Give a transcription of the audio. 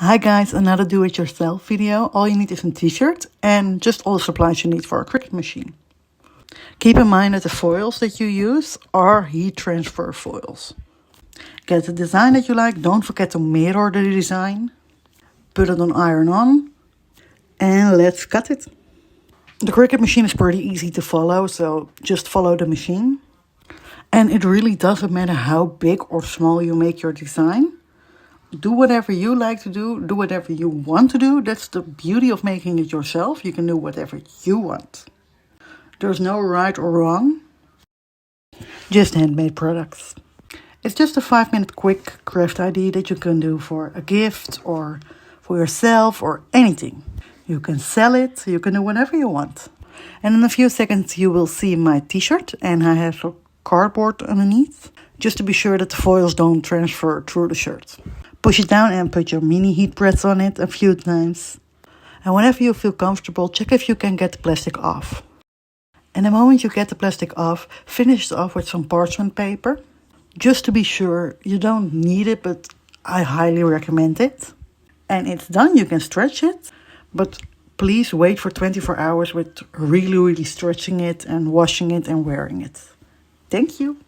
Hi guys, another do-it-yourself video. All you need is a t-shirt and just all the supplies you need for a cricut machine. Keep in mind that the foils that you use are heat transfer foils. Get the design that you like, don't forget to mirror the design. Put it on iron on and let's cut it. The cricut machine is pretty easy to follow, so just follow the machine. And it really doesn't matter how big or small you make your design. Do whatever you like to do whatever you want to do. That's the beauty of making it yourself. You can do whatever you want. There's no right or wrong, just handmade products. It's just a 5-minute quick craft idea that you can do for a gift or for yourself or anything. You can sell it, you can do whatever you want. And in a few seconds you will see my t-shirt, and I have a cardboard underneath, just to be sure that the foils don't transfer through the shirt. Push it down and put your mini heat press on it a few times. And whenever you feel comfortable, check if you can get the plastic off. And the moment you get the plastic off, finish it off with some parchment paper. Just to be sure. You don't need it, but I highly recommend it. And it's done, you can stretch it. But please wait for 24 hours with really stretching it and washing it and wearing it. Thank you.